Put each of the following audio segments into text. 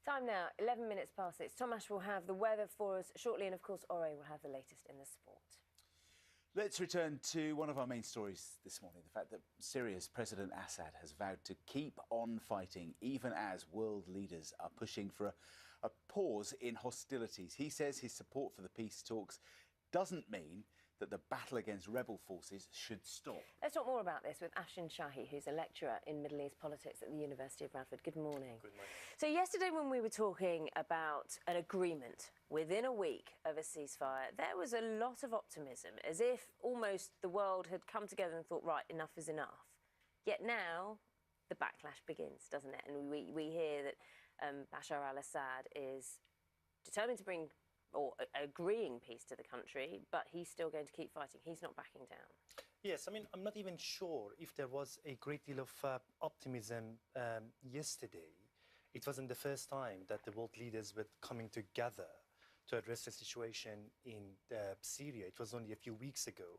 Time now, 11 minutes past 6. Tomasz will have the weather for us shortly, and of course, Ore will have the latest in the sport. Let's return to one of our main stories this morning, the fact that Syria's President Assad has vowed to keep on fighting, even as world leaders are pushing for a pause in hostilities. He says his support for the peace talks doesn't mean that the battle against rebel forces should stop. Let's talk more about this with Afshin Shahi, who's a lecturer in Middle East politics at the University of Bradford. Good morning. Good morning. So yesterday when we were talking about an agreement within a week of a ceasefire, there was a lot of optimism, as if almost the world had come together and thought, right, enough is enough. Yet now the backlash begins, doesn't it? And we hear that Bashar al-Assad is determined to bring or agreeing peace to the country, but he's still going to keep fighting. He's not backing down. Yes, I mean, I'm not even sure if there was a great deal of optimism yesterday. It wasn't the first time that the world leaders were coming together to address the situation in Syria. It was only a few weeks ago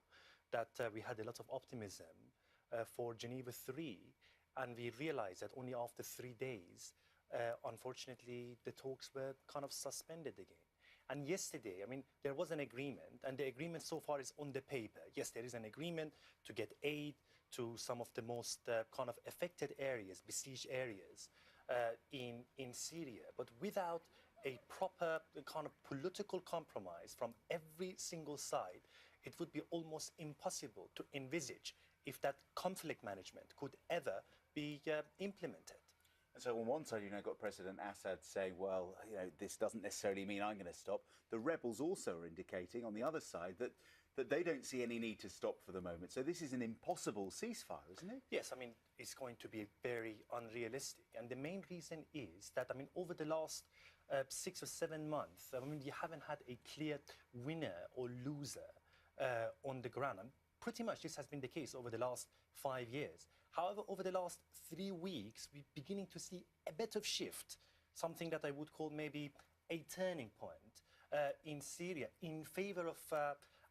that we had a lot of optimism for Geneva 3, and we realized that only after 3 days, unfortunately, the talks were kind of suspended again. And yesterday, I mean, there was an agreement, and the agreement so far is on the paper. Yes, there is an agreement to get aid to some of the most kind of affected areas, besieged areas in Syria, but without a proper kind of political compromise from every single side, it would be almost impossible to envisage if that conflict management could ever be implemented. And so on one side, you've now got President Assad saying, well, this doesn't necessarily mean I'm going to stop. The rebels also are indicating on the other side that they don't see any need to stop for the moment. So this is an impossible ceasefire, isn't it? Yes, I mean, it's going to be very unrealistic. And the main reason is that, I mean, over the last 6 or 7 months, I mean, you haven't had a clear winner or loser on the ground. And pretty much this has been the case over the last 5 years. However, over the last 3 weeks, we're beginning to see a bit of shift, something that I would call maybe a turning point in Syria in favor of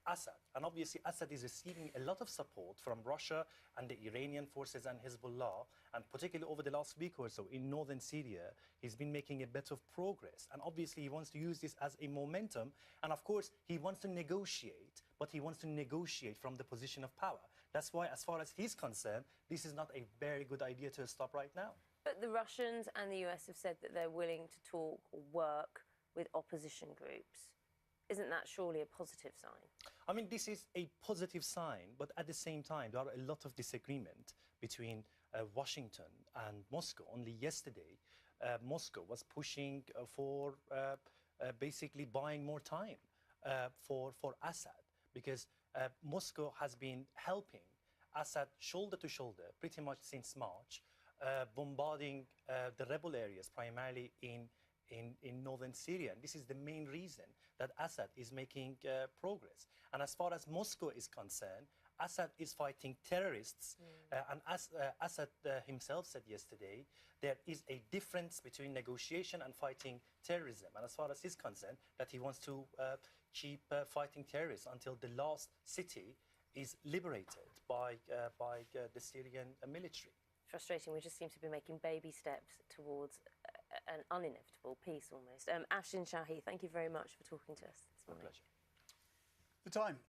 Assad. And obviously, Assad is receiving a lot of support from Russia and the Iranian forces and Hezbollah. And particularly over the last week or so in northern Syria, he's been making a bit of progress. And obviously, he wants to use this as a momentum. And of course, he wants to negotiate, but he wants to negotiate from the position of power. That's why, as far as he's concerned, this is not a very good idea to stop right now. But the Russians and the US have said that they're willing to talk or work with opposition groups. Isn't that surely a positive sign? I mean, this is a positive sign, but at the same time, there are a lot of disagreement between Washington and Moscow. Only yesterday, Moscow was pushing for basically buying more time for Assad, because Moscow has been helping Assad shoulder to shoulder pretty much since March, bombarding the rebel areas, primarily in northern Syria. And this is the main reason that Assad is making progress. And as far as Moscow is concerned, Assad is fighting terrorists. And as Assad himself said yesterday, there is a difference between negotiation and fighting terrorism. And as far as he's concerned, that he wants to keep fighting terrorists until the last city is liberated by the Syrian military. Frustrating. We just seem to be making baby steps towards an uninevitable peace almost. Afshin Shahi, thank you very much for talking to us this morning. My pleasure. The time.